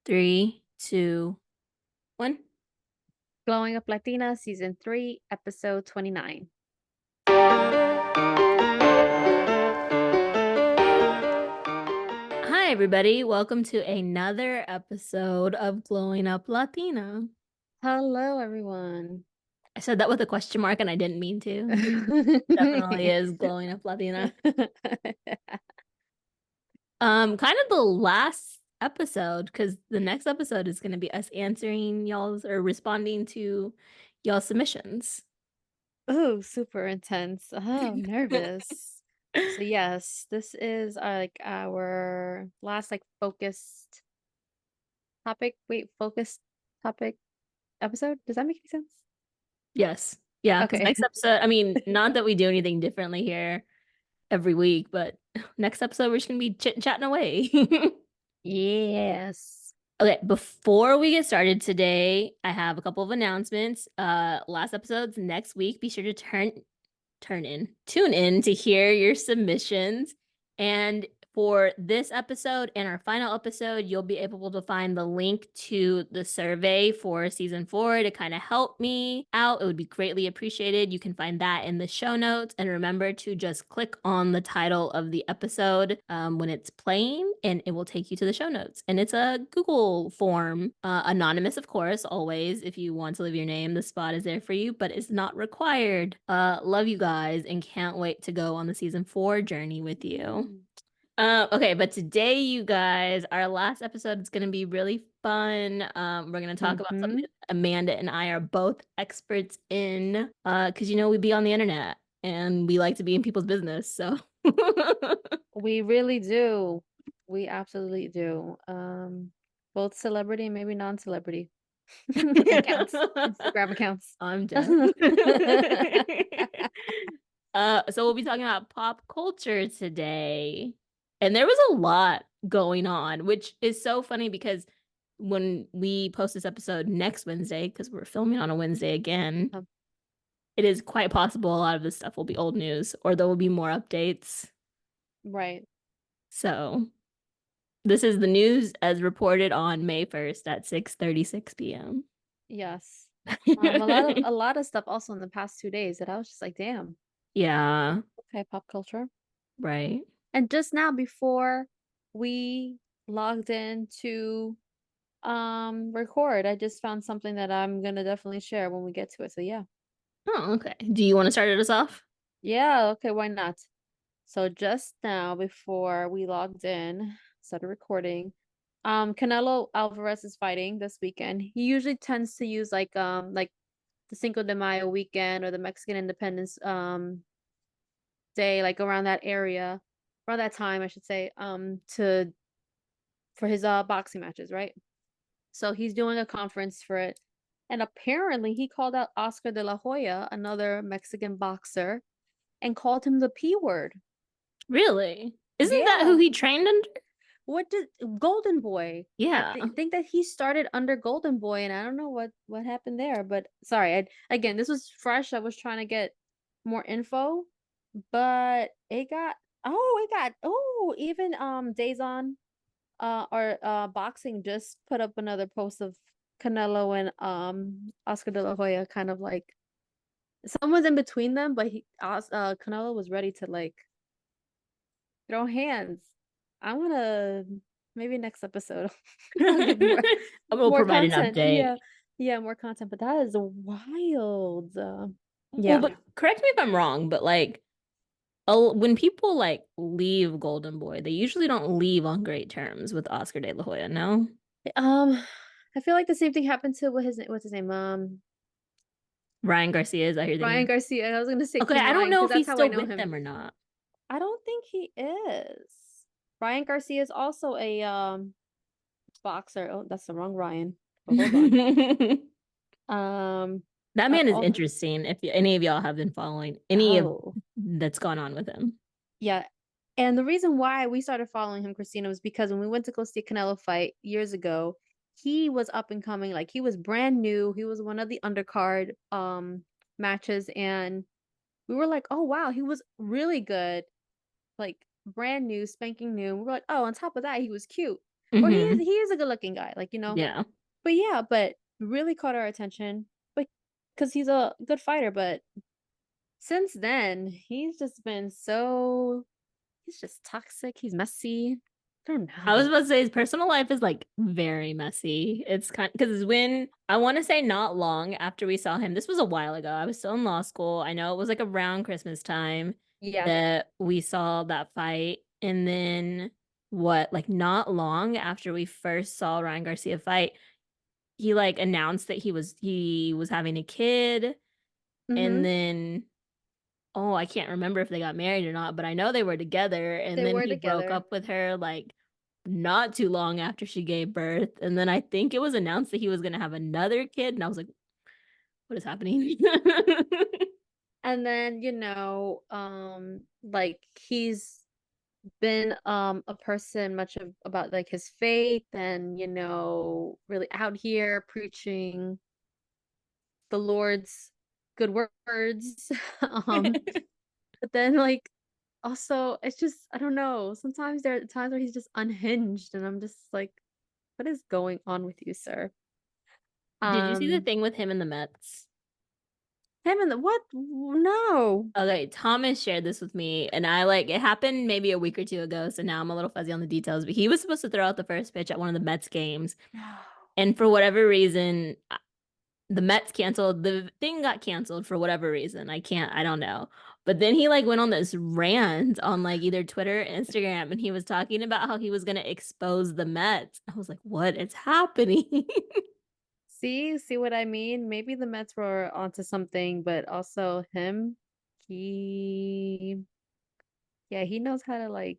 Three, two, one. Glowing Up Latina, Season 3, Episode 29. Hi, everybody. Welcome to another episode of Glowing Up Latina. Hello, everyone. I said that with a question mark and I didn't mean to. Definitely is Glowing Up Latina. Kind of the last episode, because the next episode is going to be us answering y'all's or responding to y'all's submissions. Oh, super intense. Oh, I'm nervous. So yes, this is our last focused topic. Wait, focused topic episode? Does that make any sense? Yes. Yeah, because Okay. next episode, I mean, not that we do anything differently here every week, but next episode we're just gonna be chit-chatting away. Yes. Okay, before we get started today, I have a couple of announcements. Last episode's next week. Be sure to tune in to hear your submissions. And for this episode and our final episode, you'll be able to find the link to the survey for season 4 to kind of help me out. It would be greatly appreciated. You can find that in the show notes. And remember to just click on the title of the episode when it's playing, and it will take you to the show notes. And it's a Google form, anonymous, of course, always. If you want to leave your name, the spot is there for you, but it's not required. Love you guys and can't wait to go on the season 4 journey with you. Okay, but today, you guys, our last episode is going to be really fun. We're going to talk about something Mm-hmm. Amanda and I are both experts in, because we be on the internet and we like to be in people's business. So, We really do. We absolutely do. Both celebrity and maybe non-celebrity accounts, Instagram accounts. I'm dead. So we'll be talking about pop culture today. And there was a lot going on, which is so funny because when we post this episode next Wednesday, because we're filming on a Wednesday again, Um, it is quite possible a lot of this stuff will be old news or there will be more updates. right. So this is the news as reported on May 1st at 6:36 p.m. Yes. A lot of stuff also in the past 2 days that I was just like, damn. Yeah, Okay, pop culture. right. And just now before we logged in to record, I just found something that I'm gonna definitely share when we get to it. So yeah. Oh, okay. Do you want to start us off? Yeah, okay, why not? So just now, before we logged in, started recording, Canelo Alvarez is fighting this weekend. He usually tends to use like the Cinco de Mayo weekend or the Mexican Independence day, like around that area, around that time, I should say, to for his boxing matches, right? So he's doing a conference for it. And apparently he called out Oscar de la Hoya, another Mexican boxer, and called him the P word. Really? Isn't that who Yeah. he trained under? What did Golden Boy? I Yeah. think that he started under Golden Boy, and I don't know what happened there. But sorry, again, this was fresh. I was trying to get more info, but even Days On or boxing just put up another post of Canelo and Oscar De La Hoya, kind of like someone's in between them, but Canelo was ready to like throw hands. I'm gonna maybe next episode I'll give more We'll more provide an content. update. Yeah. Yeah, more content. But that is wild. Well, Yeah. but correct me if I'm wrong, but like when people like leave Golden Boy, they usually don't leave on great terms with Oscar De La Hoya, no? Um, I feel like the same thing happened to what's his name? Ryan Garcia, is I hear the Ryan name. Garcia. I was gonna say Okay, King I don't Ryan know because if that's he's how I still know with him. them or not. I don't think he is. Ryan Garcia is also a boxer. Oh, that's the wrong Ryan. But hold on. Um, That man is oh, interesting. If any of y'all have been following any of oh, that's gone on with him. yeah. And the reason why we started following him, Christina, was because when we went to go see Canelo fight years ago, he was up and coming. Like he was brand new. He was one of the undercard matches, and we were like, oh wow, he was really good. Like brand new, spanking new. We were like, oh, on top of that, he was cute. Or Hmm. he is a good looking guy, like, Yeah. but yeah, but really caught our attention, but because he's a good fighter. But since then, he's just been so he's just toxic. He's messy. I don't I was know. about to say his personal life is like very messy. It's kind because when I want to say not long after we saw him, this was a while ago. I was still in law school. I know it was like around Christmas time Yeah. that we saw that fight. And then what, like not long after we first saw Ryan Garcia fight, he like announced that he was having a kid. And Mm-hmm. then oh, I can't remember if they got married or not, but I know they were together. And They then were he broke together. up with her like not too long after she gave birth. And then I think it was announced that he was going to have another kid. And I was like, what is happening? And then, like he's been a person much of about like his faith and really out here preaching the Lord's good words. um but then like also it's just I don't know. Sometimes there are times where he's just unhinged and I'm just like, what is going on with you, sir? Did you see the Um thing with him and the Mets? him and the what? No. Okay, Thomas shared this with me, and I like it happened maybe a week or two ago, so now I'm a little fuzzy on the details. But he was supposed to throw out the first pitch at one of the Mets games, No. and for whatever reason, the Mets canceled. The thing got canceled for whatever reason. I don't know. But then he like went on this rant on like either Twitter or Instagram, and he was talking about how he was gonna expose the Mets. I was like, what is happening? See what I mean? Maybe the Mets were onto something, but also him, he, yeah, he knows how to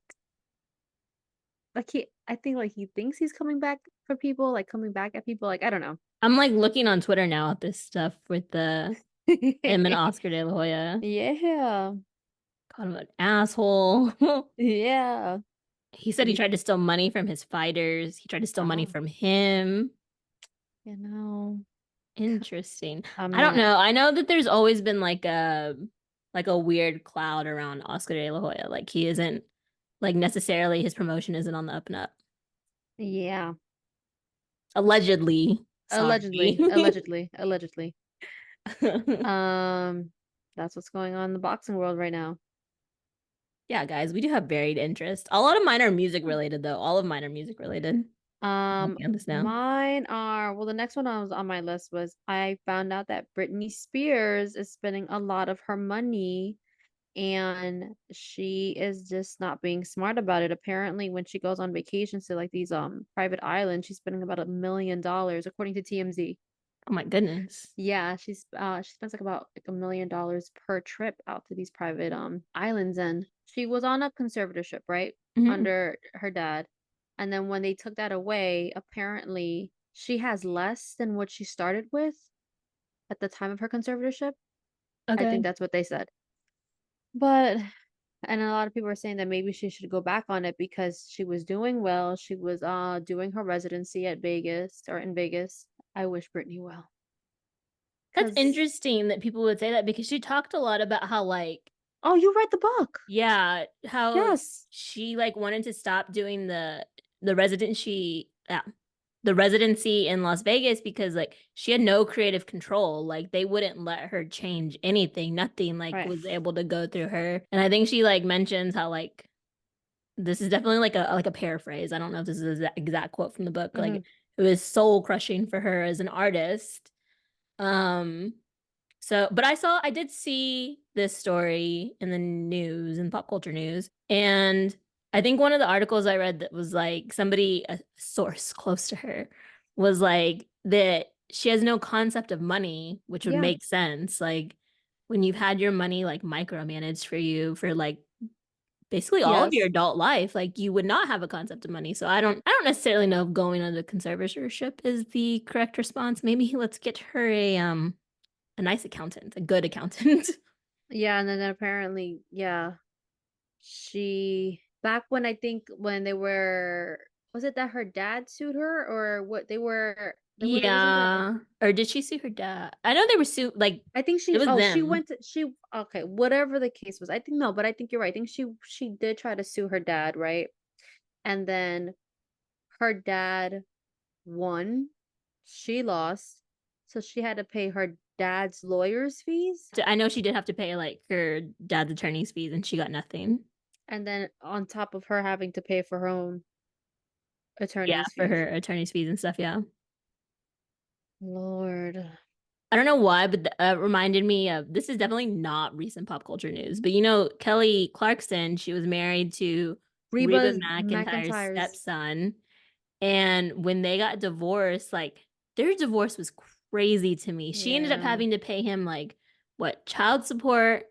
I think like he thinks he's coming back for people, like coming back at people, like I don't know. I'm like looking on Twitter now at this stuff with the him and Oscar De La Hoya. Yeah, Called him an asshole. yeah, He said he he, tried to steal money from his fighters. He tried to steal money oh, from him. you know, Interesting. I'm I don't not, know. I know that there's always been like a weird cloud around Oscar De La Hoya. Like he isn't like necessarily his promotion isn't on the up and up. yeah, Allegedly. Sorry. allegedly. Um, that's what's going on in the boxing world right now. Yeah, guys, we do have varied interests. A lot of mine are music related though. All of mine are music related. I'm Um, looking at this now. mine are, well, the next one I was on my list was I found out that Britney Spears is spending a lot of her money and she is just not being smart about it. Apparently, when she goes on vacations to like these private islands, she's spending about $1 million according to TMZ. Oh my goodness. Yeah, she spends like about like $1 million per trip out to these private islands, and she was on a conservatorship, right? Mhm. Under her dad. And then when they took that away, apparently she has less than what she started with at the time of her conservatorship. I think Okay. that's what they said. But and a lot of people are saying that maybe she should go back on it because she was doing well. She was doing her residency at Vegas or in Vegas. I wish Brittany well. That's Cause interesting that people would say that because she talked a lot about how like oh, you read the book. yeah, how Yes. she like wanted to stop doing the residency the residency in Las Vegas because like she had no creative control. Like they wouldn't let her change anything. Nothing like Right. was able to go through her. And I think she like mentions how like this is definitely like a paraphrase. I don't know if this is the exact quote from the book. Like Hmm. it was soul crushing for her as an artist. Um so, but I did see this story in the news, in pop culture news. And I think one of the articles I read that was like somebody, a source close to her, was like that she has no concept of money, which would Yeah. make sense. Like when you've had your money like micromanaged for you for like basically all of your Yes. adult life, like you would not have a concept of money. So I don't necessarily know if going under conservatorship is the correct response. Maybe let's get her a nice accountant, a good accountant. Yeah, and then apparently, yeah, she back when I think when they were was it that her dad sued her or what there wasn't there Yeah. Or did she sue her dad? I know they were like I think it she was oh she them. went to she okay, whatever the case was. I think no, but I think you're right. I think she did try to sue her dad, right? And then her dad won, she lost, so she had to pay her dad's lawyer's fees, I know she did have to pay like her dad's attorney's fees and she got nothing. and then on top of her having to pay for her own Yeah, attorney's for fees. her attorney's fees and stuff. Yeah. Lord. I don't know why, but reminded me of this is definitely not recent pop culture news, but you know, Kelly Clarkson, she was married to Reba Reba's McEntire's McIntyre's. stepson. And when they got divorced, like their divorce was crazy to me. She ended up Yeah. having to pay him like what, child support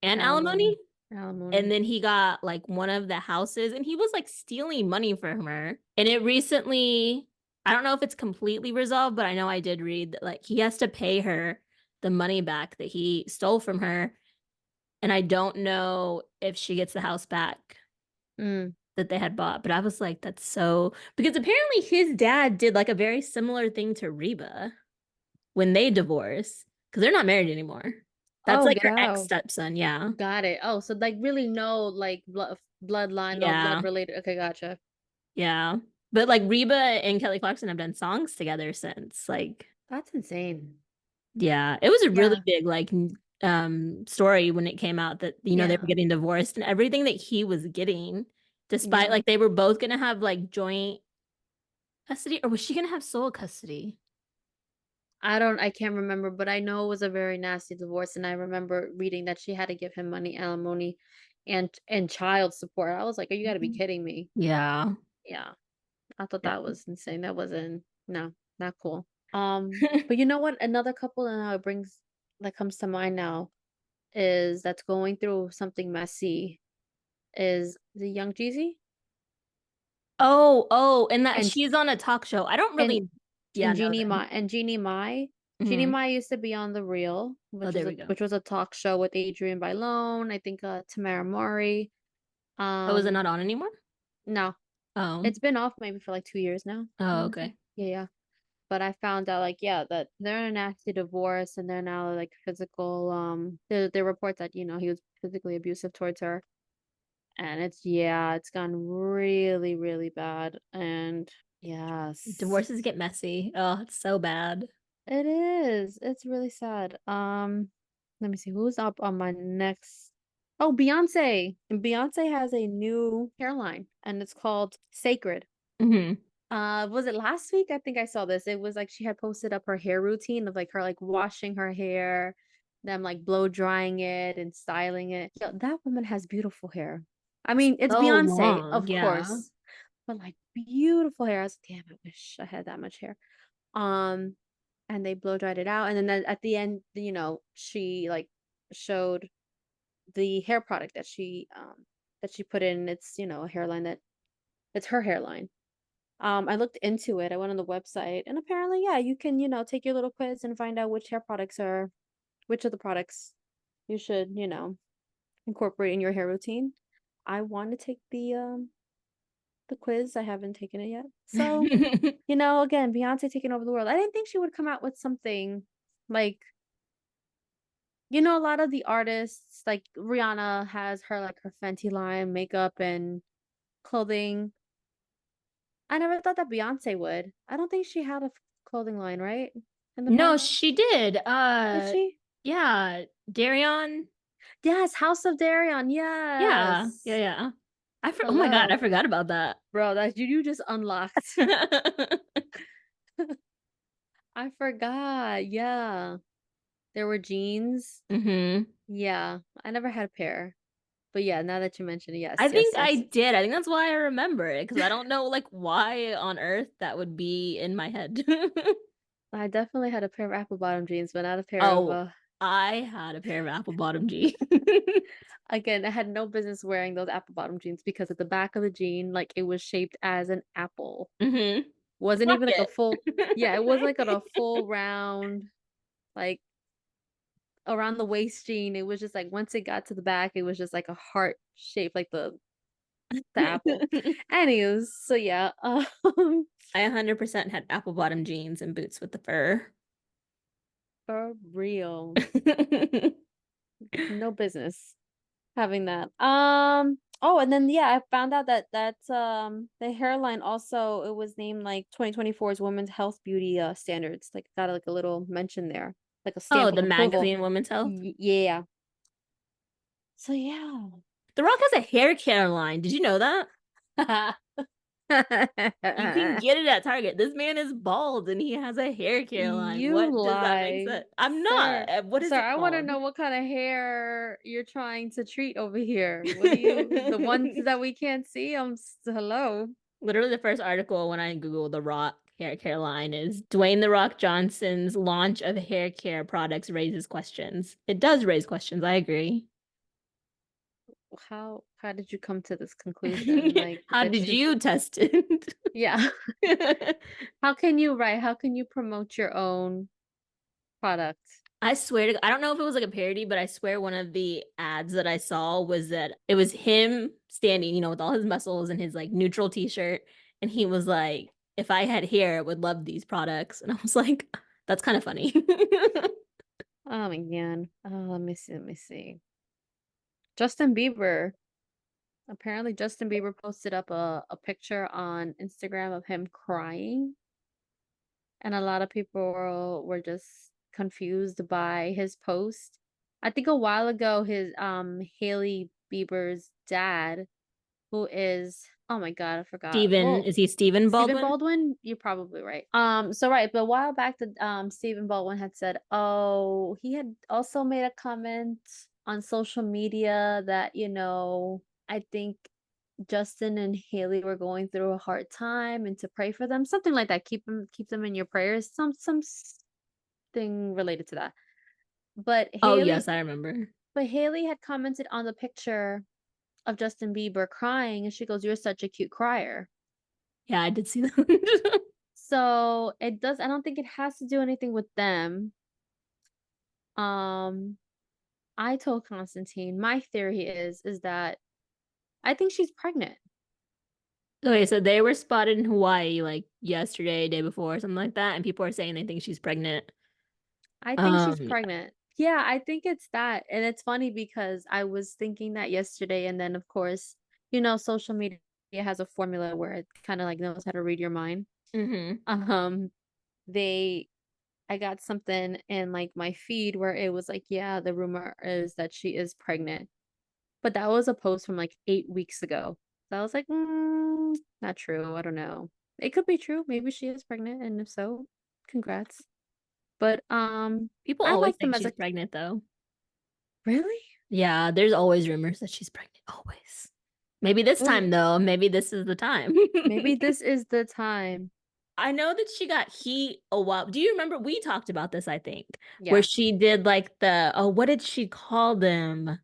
and Alimony. alimony? And Alimony. then he got like one of the houses and he was like stealing money from her. And it recently, I don't know if it's completely resolved, but I know I did read that like he has to pay her the money back that he stole from her. And I don't know if she gets the house back Mm. that they had bought, but I was like, that's so because apparently his dad did like a very similar thing to Reba when they divorced because they're not married anymore. That's Oh, like get her ex out. stepson. Yeah. Got it. Oh, so like really no like bloodline, no blood Yeah. related. Okay, gotcha. Yeah. But like Reba and Kelly Clarkson have done songs together since. Like, That's insane. yeah, it was a really Yeah. big like story when it came out that you know they were Yeah. getting divorced and everything that he was getting, despite Yeah. like they were both gonna have like joint custody, or was she gonna have sole custody? I can't remember, but I know it was a very nasty divorce, and I remember reading that she had to give him money, alimony, and child support. I was like, "Oh, you got to be Mhm. kidding me." Yeah. Yeah, I thought Yeah. that was insane. That wasn't no, not cool. But you know what? Another couple that comes to mind now is that's going through something messy is the Young Jeezy Oh, and that and she's on a talk show. I don't and really, yeah, know them. Jeannie Mai. Jeannie Hmm. Mai used to be on The Real, Oh, there we go. which was a talk show with Adrian Bailon, I think Tamara Mori. Oh, is it Um, not on anymore? no, Oh, it's been off maybe for like 2 years now, I oh, want to say. okay. Yeah, yeah. But I found out like yeah that they're in a nasty divorce and they're now like physical. There reports that he was physically abusive towards her, and it's gone really really bad. And yes. Divorces get messy. Oh, it's so bad. It is. It's really sad. Let me see who's up on my next. Oh, Beyonce. And Beyonce has a new hairline and it's called Sacred. Hmm. Was it last week? I think I saw this. It was like she had posted up her hair routine of like her like washing her hair, then like blow drying it and styling it. Yo, that woman has beautiful hair. I mean, it's So Beyonce, long. of Yeah. course, but like beautiful hair. I was like, damn, I wish I had that much hair. Um, and they blow dried it out. And then at the end, she like showed the hair product that she put in. It's, a hairline it's her hairline. I looked into it. I went on the website and apparently, yeah, you can, take your little quiz and find out which of the products you should, incorporate in your hair routine. I want to take the quiz. I haven't taken it yet. So, again, Beyonce taking over the world. I didn't think she would come out with something like a lot of the artists, like Rihanna has her Fenty line, makeup and clothing. I never thought that Beyonce would. I don't think she had a clothing line, right? In the No, past? she did. Did she? Yeah, Darion. Yes, House of Darion. Yeah, yeah, Yes. yeah. Oh my God, I Hello. forgot about that. Bro, that you just unlocked. I forgot. Yeah. There were jeans. Hmm. Yeah. I never had a pair. But yeah, now that you mention it, I yes, yes, think I yes. did. I think that's why I remember it because I don't know like why on earth that would be in my head. I definitely had a pair of apple bottom jeans, but not a pair of Oh, I had a pair of apple bottom jeans. again, I had no business wearing those apple bottom jeans because at the back of the jean, like it was shaped as an apple. Hmm. Wasn't even like a Pocket. full, yeah, it was like a full round, like around the waist jean. It was just like once it got to the back, it was just like a heart shape, like the apple. Anyways, so yeah, I 100% had apple bottom jeans and boots with the fur. for real, no business having that. Oh, and then yeah, I found out that the hairline also it was named like 2024's Women's Health Beauty standards. Like got like a little mention there, like a Oh, stamp the of approval. magazine Women's Health. Yeah. So yeah. The Rock has a hair care line. Did you know that? You can get it at Target. This man is bald and he has a hair care line. You What does that make lie. sense? I'm not. Sir, What is sir, it I want to called? know what kind of hair you're trying to treat over here. What do you, the ones that we can't see? Hello. Literally, the first article when I Google The Rock hair care line is Dwayne The Rock Johnson's launch of hair care products raises questions. It does raise questions. I agree. How did you come to this conclusion? Like How that did you, you test it? yeah. How can you, right? How can you promote your own product? I swear to, I don't know if it was like a parody, but I swear one of the ads that I saw was that it was him standing, with all his muscles and his like neutral t-shirt. And he was like, if I had hair, I would love these products. And I was like, that's kind of funny. Oh my God. Oh, let me see. Let me see. Justin Bieber. Apparently, Justin Bieber posted up a picture on Instagram of him crying, and a lot of people were just confused by his post. I think a while ago, his Haley Bieber's dad, who is oh my God, I forgot. Steven, Well, is he Steven Stephen Baldwin? Baldwin, you're probably right. So right, but a while back, the Stephen Baldwin had said, oh, he had also made a comment on social media that I think Justin and Haley were going through a hard time and to pray for them, something like that. Keep them in your prayers. Something related to that. But Oh, yes, Haley, I remember. but Haley had commented on the picture of Justin Bieber crying, and she goes, "You're such a cute crier." Yeah, I did see that. So it does. I don't think it has to do anything with them. Um, I told Constantine my theory is that I think she's pregnant. Okay, so they were spotted in Hawaii like yesterday, day before, something like that, and people are saying they think she's pregnant. I think she's Um, pregnant. Yeah, I think it's that. And it's funny because I was thinking that yesterday, and then of course, social media has a formula where it kind of like knows how to read your mind. mhm. Um, they I got something in like my feed where it was like, yeah, the rumor is that she is pregnant. But that was a post from like 8 weeks ago. So I was like, not true. I don't know. It could be true. Maybe she is pregnant, and if so, congrats. But People I always like think them as she's a pregnant though. really? Yeah, there's always rumors that she's pregnant. Always. Maybe this Well, time though, maybe this is the time. maybe this is the time. I know that she got heat a while. Do you remember we talked about this, I think, where Yeah. she did like what did she call them?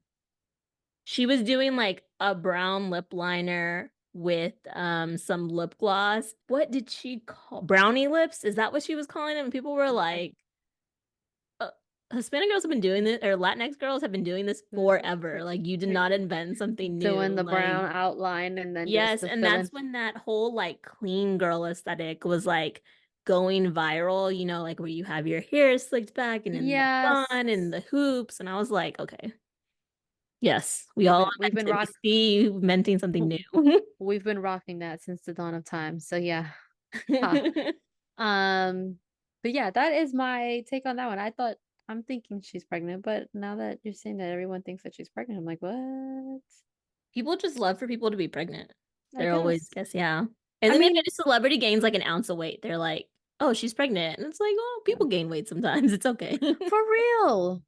She was doing like a brown lip liner with some lip gloss. What did she call brownie lips? Is that what she was calling them? People were I like, uh, Hispanic girls have been doing this, or Latinx girls have been doing this was forever. for Like you did like not invent something doing new. the Like brown outline and then just yes, the and fill in. that's when that whole like clean girl aesthetic was like going viral, like where you have your hair slicked back and in the Yes. bun and the hoops. And I was like, okay, yes, we We've all been we've been invented. We rock see you inventing something new. we've been rocking that since the dawn of time. So yeah. Ha. Um, but yeah, that is my take on that one. I'm thinking she's pregnant, but now that you're saying that everyone thinks that she's pregnant, I'm like, what? People just love for people to be pregnant. I They're always, guess. guess, yeah. And I then if mean, a celebrity gains like an ounce of weight, they're like, oh, she's pregnant. And it's like, oh, yeah, people gain weight sometimes. It's okay. for real.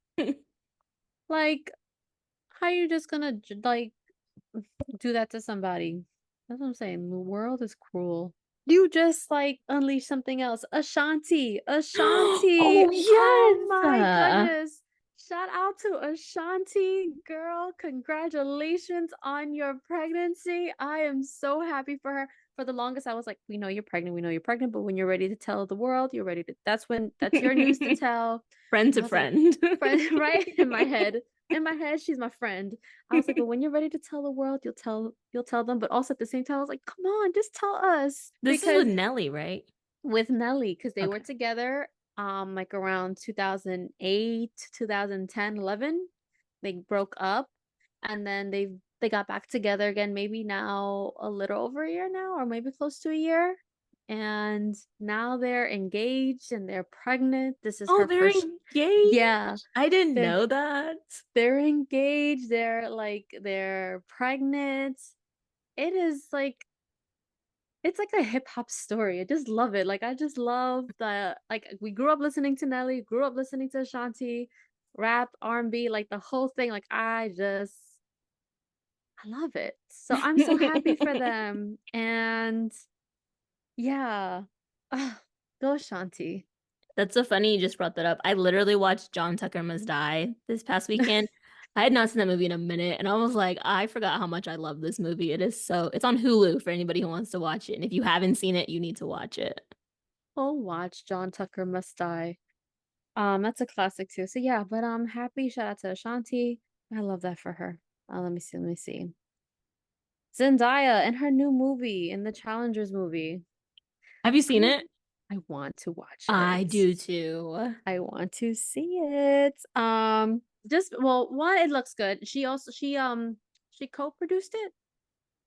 Like, how you just gonna like do that to somebody? That's what I'm saying. The world is cruel. You just like unleash something else. Ashanti. Ashanti. Oh, Oh yes. my goodness. Shout out to Ashanti, girl. Congratulations on your pregnancy. I am so happy for her. For the longest, I was like, we know you're pregnant. We know you're pregnant. But when you're ready to tell the world, you're ready to, that's your news to tell. Friend I to was like, friend. friend, right? In my head. In my head, she's my friend. I was like, but when you're ready to tell the world, you'll tell them. But also at the same time, I was like, come on, just tell us. This is Because with Nelly, right? with Nelly, because they were Okay. together like around 2008, 2010, 11. They broke up and then they've They got back together again, maybe now a little over a year now, or maybe close to a year. And now they're engaged and they're pregnant. This is Oh, her they're first. Yeah, engaged. I didn't they're know that. they're engaged. They're pregnant. It is like it's like a hip hop story. I just love it. Like I just love the like we grew up listening to Nelly, grew up listening to Ashanti, rap, R&B, like the whole thing. Like I love it. So I'm so happy for them. And yeah. Ah, go Ashanti. That's so funny you just brought that up. I literally watched John Tucker Must Die this past weekend. I had not seen that movie in a minute, and I was like, I forgot how much I love this movie. It's on Hulu for anybody who wants to watch it. And if you haven't seen it, you need to watch it. Oh, watch John Tucker Must Die. That's a classic too. So yeah, but I'm happy. Shout out to Ashanti. I love that for her. Let me see. Let me see. Zendaya in her new movie, in the Challengers movie. Have you seen I it? I want to watch I it. do too. I want to see it. Just well, one, it looks good. She co-produced it.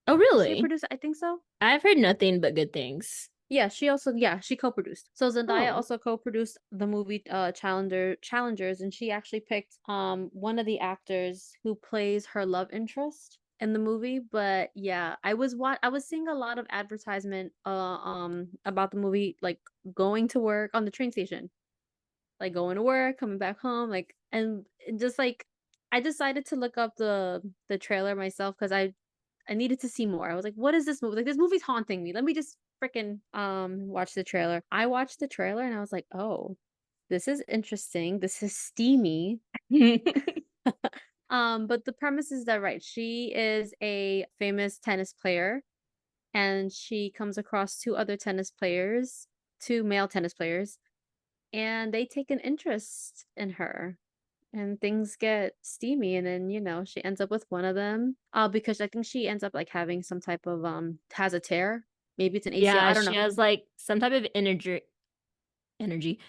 Oh, Did she really? produce it? I think so. I've heard nothing but good things. She co-produced. So Zendaya Oh. also co-produced the movie Challengers, and she actually picked one of the actors who plays her love interest in the movie. But yeah, I was seeing a lot of advertisement about the movie, like going to work on the train station, like going to work, coming back home, like and just like I decided to look up the trailer myself because I needed to see more. I was like, what is this movie? Like this movie's haunting me. Let me just freaking watch the trailer. I watched the trailer and I was like, oh, this is interesting. This is steamy. But the premise is that right, she is a famous tennis player and she comes across two other tennis players, two male tennis players, and they take an interest in her and things get steamy and then she ends up with one of them because I think she ends up like having some type of has a tear, maybe it's an ACL, Yeah, I don't she know. has like some type of energy.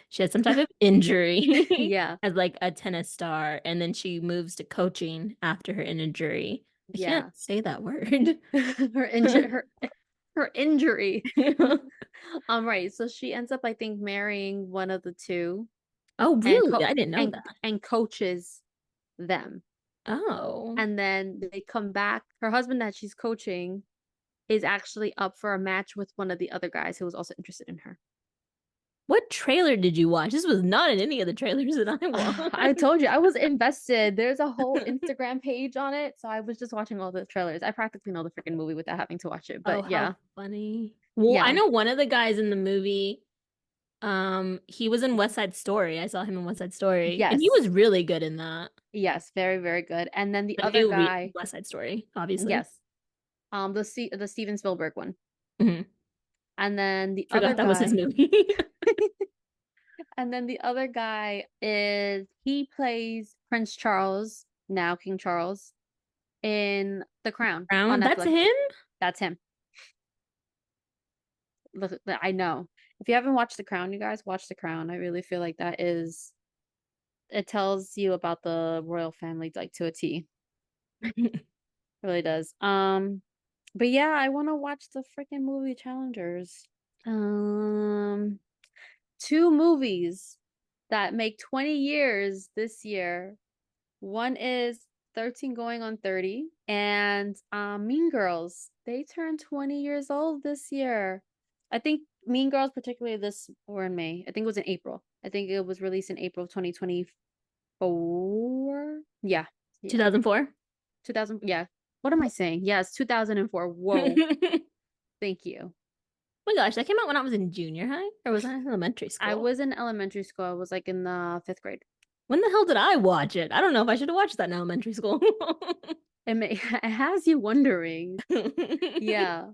She has some type of injury Yeah, as like a tennis star, and then she moves to coaching after her injury. I can't yeah. say that word. her injury her injury. Right, so she ends up I think marrying one of the two Oh, and really? I didn't know that. coaches them, Oh. and then they come back. Her husband that she's coaching is actually up for a match with one of the other guys who was also interested in her. What trailer did you watch? This was not in any of the trailers that I I watched. told you I was invested. There's a whole Instagram page on it, so I was just watching all the trailers. I practically know the freaking movie without having to watch it. Oh, But how yeah, funny. Well, I yeah, know one of the guys in the movie, he was in West Side Story. I saw him in West Side Story, and he yes, was really good in that. yes, very, very good. And then the The other new re guy, West Side Story, obviously. yes, the Steven Spielberg one. Mhm. And then the other Forgot that was his guy, movie. and then the other guy is he plays Prince Charles, now King Charles, in The Crown on Brown, that's Netflix. him? That's him. Look, I know. If you haven't watched The Crown, you guys watch The Crown. I really feel like that is it tells you about the royal family like to a T. It really does. But yeah, I want to watch the freaking movie Challengers. Um, two movies that make 20 years this year. One is 13 going on 30 and Mean Girls. They turned 20 years old this year. I think Mean Girls particularly this or in May. I think it was in April. I think it was released in April of 2024. Yeah. Yeah. 2004? 2000 yeah. What am I saying? Yes, 2004. Oh Whoa. Thank you. my gosh, that came out when I was in junior high, or was I in elementary I school? was in elementary school. I was like in the 5th grade. When the hell did I watch it? I don't know if I should have watched that in elementary school. It has you wondering. Yeah.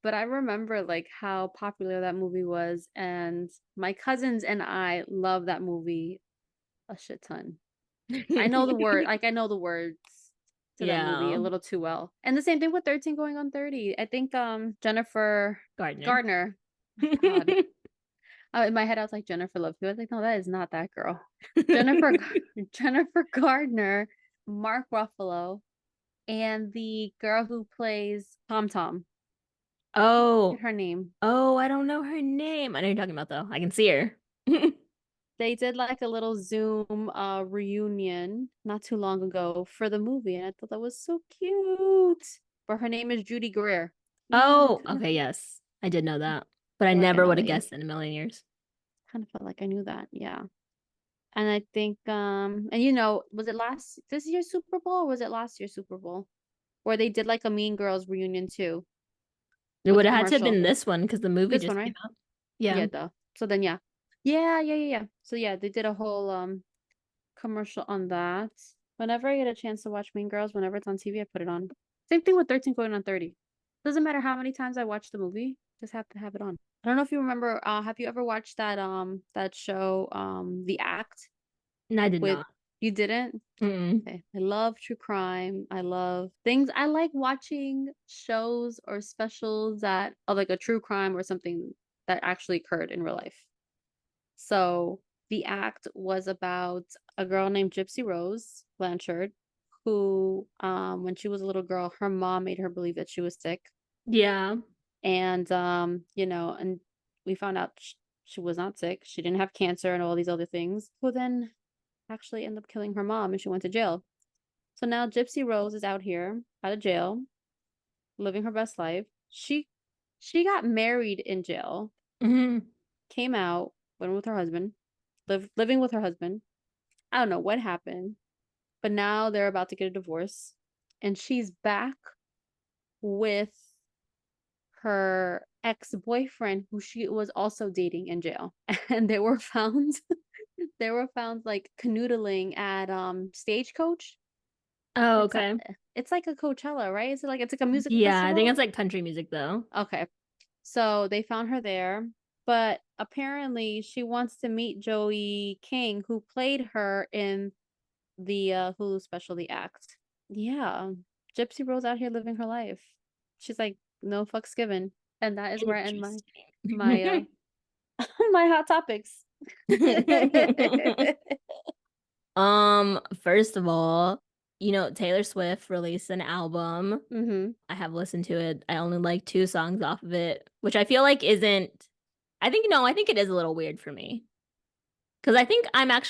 But I remember like how popular that movie was, and my cousins and I love that movie a shit ton. I know the words to that movie Yeah, a little too well. And the same thing with 13 going on 30. I think Jennifer Gardner. Gardner. My God. In my head I was like Jennifer Love Hewitt. I was like, no, that is not that girl. Jennifer Jennifer Gardner, Mark Ruffalo, and the girl who plays Tom Tom. Get Oh, her name. oh, I don't know her name. I know you're talking about though. I can see her. They did like a little Zoom reunion not too long ago for the movie, and I thought that was so cute. But her name is Judy Greer. I Oh, okay, yes. I did know that. But I feel like I never know would that. have Yeah, guessed in a million years. kind of felt like I knew that. Yeah. And I think and was it last this year's Super Bowl or was it last year's Super Bowl? Where they did like a Mean Girls reunion too It with would the have had to have commercial. been this one because the movie This one, just came right? out. Yeah. Yeah, duh. So then yeah. Yeah. So yeah, they did a whole commercial on that. Whenever I get a chance to watch Mean Girls, whenever it's on TV, I put it on. Same thing with 13 going on 30. Doesn't matter how many times I watch the movie, just have to have it on. I don't know if you remember, have you ever watched that show, The Act And I did with not. you didn't? Mm. Okay. I love true crime. I love things. I like watching shows or specials that of like a true crime or something that actually occurred in real life. So the act was about a girl named Gypsy Rose Blanchard, who, when she was a little girl, her mom made her believe that she was sick. Yeah. And, and we found out she was not sick. She didn't have cancer and all these other things. Who then actually ended up killing her mom and she went to jail. So now Gypsy Rose is out here, out of jail, living her best life. She got married in jail, Hmm. came out, went with her husband, living with her husband. I don't know what happened, but now they're about to get a divorce. And she's back with her ex-boyfriend who she was also dating in jail. And they were found like canoodling at Stagecoach. Oh, It's a okay. it's like a Coachella, right? It's like a music Yeah, I think festival? it's like country music though. Okay. So they found her there, but apparently she wants to meet Joey King, who played her in the Hulu special The Act. Yeah. Gypsy Rose out here living her life. She's like, no fucks given. And that is where I end my Interesting. my hot topics. First of all, Taylor Swift released an album. Mm-hmm. I have listened to it. I only like two songs off of it, which I feel like isn't, I think, no, I think it is a little weird for me. Because I think I might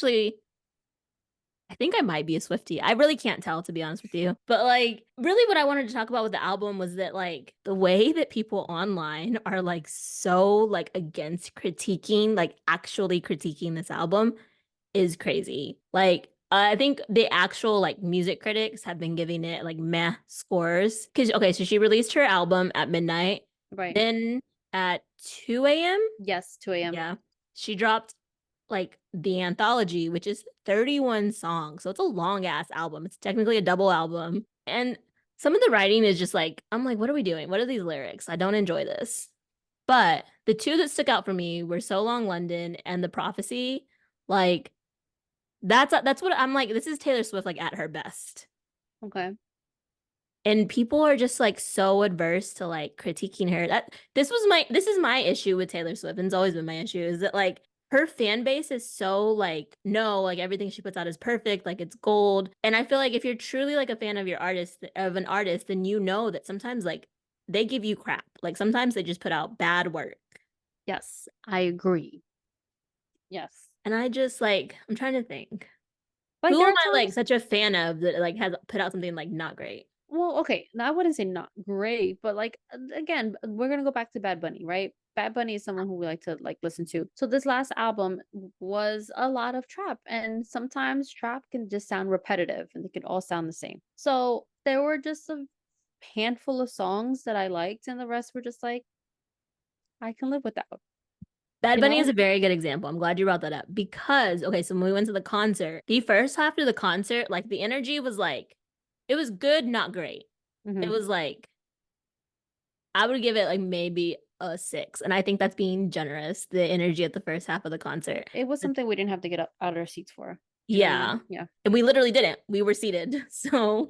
be a Swiftie. I really can't tell, to be honest with you. But like, really, what I wanted to talk about with the album was that like the way that people online are like so like against critiquing, like actually critiquing this album is crazy. Like, I think the actual like music critics have been giving it like meh scores. Because okay, so she released her album at midnight, Right. then at 2 a.m. Yes, 2 a.m. Yeah, she dropped like the anthology, which is 31 songs. So it's a long ass album. It's technically a double album. And some of the writing is just like, I'm like, what are we doing? What are these lyrics? I don't enjoy this. But the two that stuck out for me were So Long London and The Prophecy. Like that's what I'm like, this is Taylor Swift like at her best. Okay. And people are just like so adverse to like critiquing her. This is my issue with Taylor Swift, and it's always been my issue, is that like her fan base is so like, no, like everything she puts out is perfect, like it's gold. And I feel like if you're truly like a fan of an artist, then you know that sometimes like they give you crap. Like sometimes they just put out bad work. Yes, I agree. Yes. And I just like, I'm trying to think. Like Who there am are I like times such a fan of that like has put out something like not great? well, okay, now I wouldn't say not great, but like again, we're gonna go back to Bad Bunny, right? Bad Bunny is someone who we like to like listen to. So this last album was a lot of trap, and sometimes trap can just sound repetitive, and they can all sound the same. So there were just a handful of songs that I liked, and the rest were just like I can live without, Bad you Bunny is know? a very good example. I'm glad you brought that up because, okay, so when we went to the concert, the first half of the concert, like the energy was like, it was good, not great. It Hmm. was like, I would give it like maybe a 6. And I think that's being generous, the energy at the first half of the concert. It was something we didn't have to get up out of our seats for. You know what I mean? Yeah. Yeah. And we literally didn't. We were seated. So,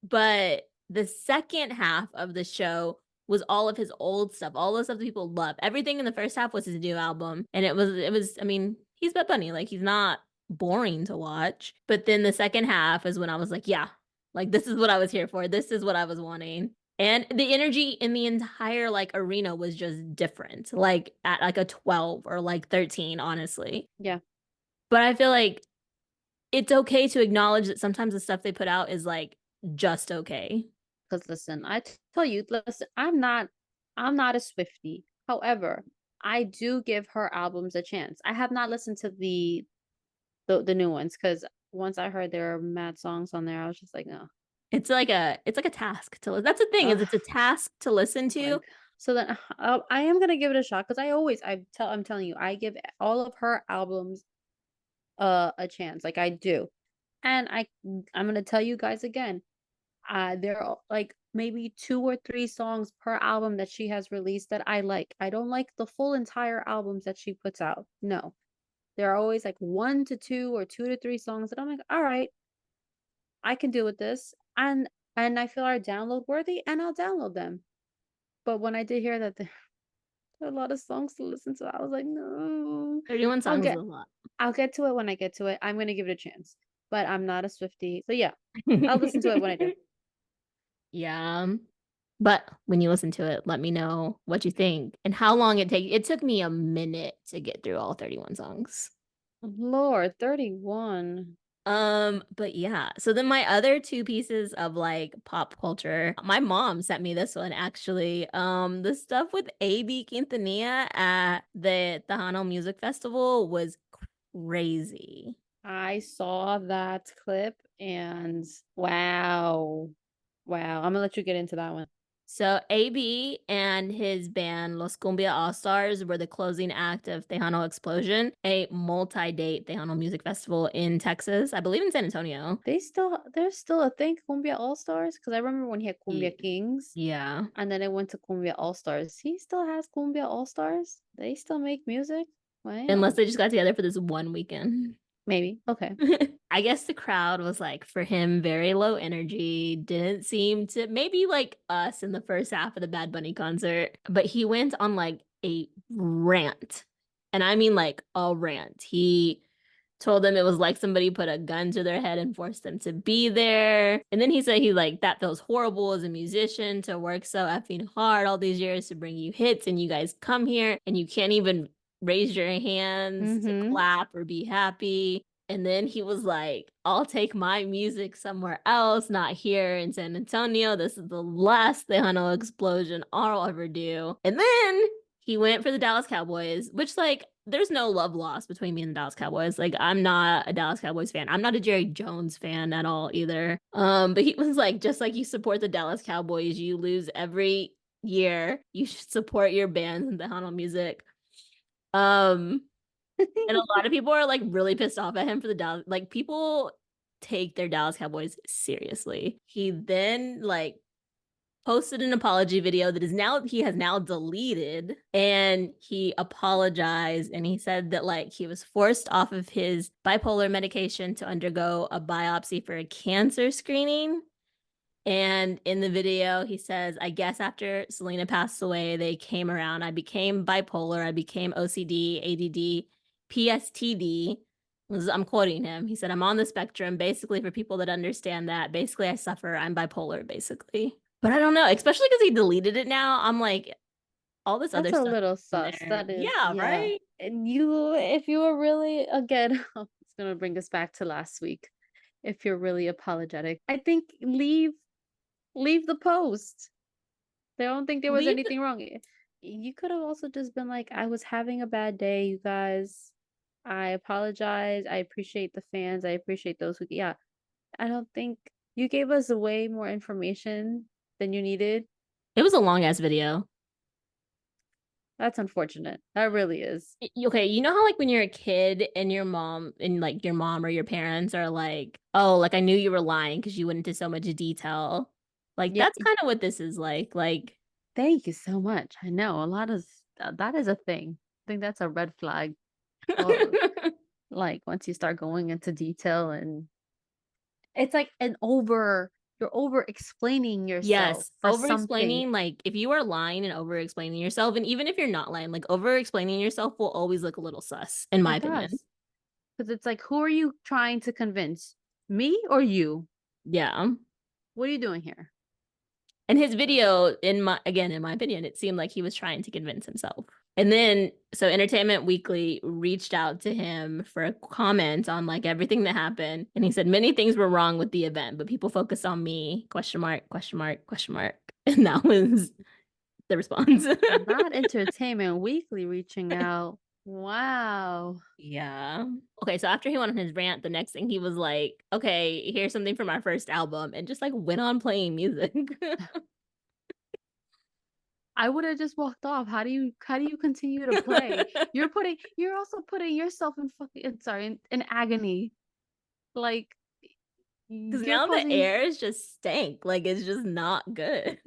but the second half of the show was all of his old stuff, all the stuff that people love. Everything in the first half was his new album. And I mean, he's Bad Bunny. Like he's not boring to watch. But then the second half is when I was like, yeah. Like this is what I was here for. This is what I was wanting. And the energy in the entire like arena was just different. Like at like a 12 or like 13, honestly. Yeah. But I feel like it's okay to acknowledge that sometimes the stuff they put out is like just okay. Because listen, tell you, listen, I'm not a Swiftie. However, I do give her albums a chance. I have not listened to the new ones because once I heard there are mad songs on there, I was just like, no. It's like a task to that's the thing is Ugh, it's a task to listen to. like so then I am gonna give it a shot because I'm telling you, I give all of her albums a chance. Like I do. And I'm gonna tell you guys again. There are like maybe two or three songs per album that she has released that I like. I don't like the full entire albums that she puts out. No. There are always like one to two or two to three songs that I'm like, all right, I can deal with this. And I feel are download worthy and I'll download them. But when I did hear that there are a lot of songs to listen to, I was like, no. 31 I'll songs is get a lot. I'll get to it when I get to it. I'm gonna give it a chance. But I'm not a Swiftie. So yeah, I'll listen to it when I do. Yeah. But when you listen to it, let me know what you think and how long it take. It took me a minute to get through all 31 songs. Lord, 31. But yeah. So then my other two pieces of like pop culture, my mom sent me this one actually. The stuff with AB Quintanilla at the Tejano Music Festival was crazy. I saw that clip and wow. Wow. I'm gonna let you get into that one. So AB and his band Los Cumbia All Stars were the closing act of Tejano Explosion, a multi-date Tejano music festival in Texas, I believe in San Antonio. There's still a thing, Cumbia All Stars? Because I remember when he had Cumbia Ye- Kings Yeah. and then it went to Cumbia All Stars. He still has Cumbia All Stars? They still make music? Unless Wow. they just got together for this one weekend. Maybe. Okay. I guess the crowd was like for him very low energy, didn't seem to maybe like us in the first half of the Bad Bunny concert, but he went on like a rant. And I mean like a rant. He told them it was like somebody put a gun to their head and forced them to be there. And then he said he like that feels horrible as a musician to work so effing hard all these years to bring you hits and you guys come here and you can't even raise your hands to Mm-hmm. clap or be happy. And then he was like, I'll take my music somewhere else, not here in San Antonio. This is the last Tejano explosion I'll ever do. And then he went for the Dallas Cowboys, which like there's no love lost between me and the Dallas Cowboys. Like I'm not a Dallas Cowboys fan. I'm not a Jerry Jones fan at all either. But he was like, just like you support the Dallas Cowboys, you lose every year. You should support your bands and the Tejano music. Um, and a lot of people are like really pissed off at him for the Dallas. Like people take their Dallas Cowboys seriously. He then like posted an apology video that is now he has now deleted, and he apologized and he said that like he was forced off of his bipolar medication to undergo a biopsy for a cancer screening. And in the video, he says, I guess after Selena passed away, they came around. I became bipolar. I became OCD, ADD, PSTD. I'm quoting him. He said, I'm on the spectrum, basically, for people that understand that. Basically, I suffer. I'm bipolar, basically. But I don't know, especially because he deleted it now. I'm like, all this other That's a stuff little in sus. there. That is, Yeah, yeah. right? And you, if you were really, again, it's gonna bring us back to last week. If you're really apologetic, I think leave the post. They don't think there was Leave the anything wrong. You could have also just been like, I was having a bad day, you guys. I apologize. I appreciate the fans. I appreciate those who, yeah. I don't think you gave us way more information than you needed. It was a long ass video. That's unfortunate. That really is. Okay, you know how like when you're a kid and your mom or your parents are like, "Oh, like I knew you were lying because you went into so much detail." Like Yeah. that's kind of what this is like. Like Thank you so much. I know a lot of that is a thing. I think that's a red flag. Well, like once you start going into detail and it's like you're over explaining yourself yes, for over something. explaining, like if you are lying and over explaining yourself, and even if you're not lying, like over explaining yourself will always look a little sus, in my It opinion. does. Because it's like, who are you trying to convince? Me or you? Yeah. What are you doing here? And his video, in my opinion, it seemed like he was trying to convince himself. And then, so Entertainment Weekly reached out to him for a comment on like everything that happened. And he said many things were wrong with the event, but people focused on me, question mark, question mark, question mark. And that was the response. Not Entertainment Weekly reaching out. Wow. Yeah. Okay, so after he went on his rant, the next thing he was like, okay, here's something from our first album, and just like went on playing music. I would have just walked off. How do you continue to play? You're also putting yourself in sorry, in agony. Like Because you're now the causing air is just stank. Like it's just not good.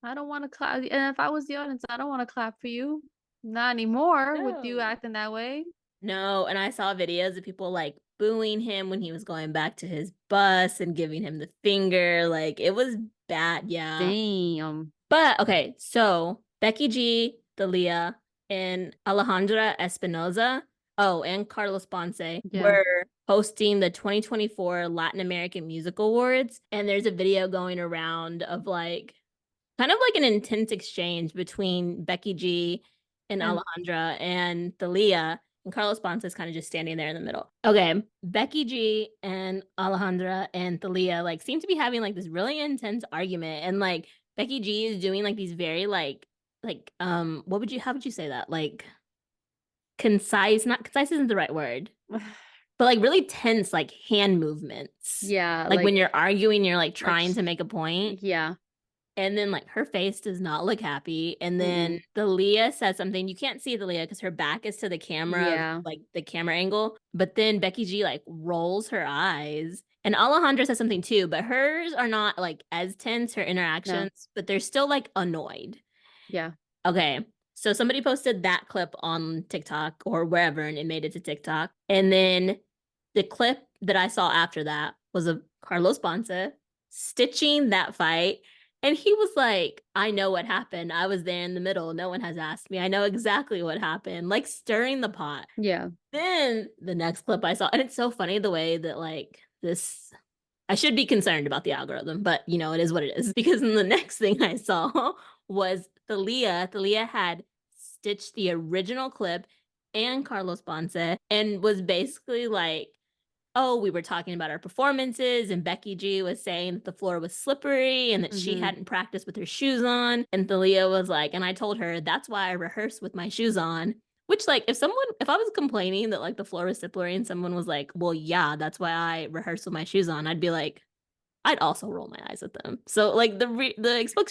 I don't want to clap. And if I was the audience, I don't want to clap for you. Not anymore with you No. acting that way. No, and I saw videos of people like booing him when he was going back to his bus and giving him the finger. Like it was bad, yeah. Damn. But okay, so Becky G, Dalia, and Alejandra Espinoza, oh, and Carlos Ponce Yeah. were hosting the 2024 Latin American Music Awards. And there's a video going around of like kind of like an intense exchange between Becky G and And Alejandra and Thalia. And Carlos Ponce is kind of just standing there in the middle. Okay, Becky G and Alejandra and Thalia like seem to be having like this really intense argument, and like Becky G is doing like these very what would you how would you say that like concise, not concise isn't the right word, but like really tense like hand movements, yeah, like when you're arguing you're like like trying to make a point. yeah. And then like her face does not look happy. And then Mm-mm. the Leah says something. You can't see the Leah because her back is to the camera, Yeah. like the camera angle. But then Becky G like rolls her eyes. And Alejandra says something too, but hers are not like as tense, her No. interactions, but they're still like annoyed. Yeah. Okay. So somebody posted that clip on TikTok or wherever, and it made it to TikTok. And then the clip that I saw after that was of Carlos Ponce stitching that fight. And he was like, I know what happened. I was there in the middle. No one has asked me. I know exactly what happened, like stirring the pot. Yeah. Then the next clip I saw, and it's so funny the way that like this I should be concerned about the algorithm, but you know, it is what it is. Because then the next thing I saw was Thalia. Thalia had stitched the original clip and Carlos Ponce and was basically like, oh, we were talking about our performances, and Becky G was saying that the floor was slippery and that she Mm-hmm. hadn't practiced with her shoes on. And Thalia was like, and I told her that's why I rehearsed with my shoes on. Which, like, if I was complaining that like the floor was slippery and someone was like, well, yeah, that's why I rehearsed with my shoes on, I'd be like, I'd also roll my eyes at them. So, like, the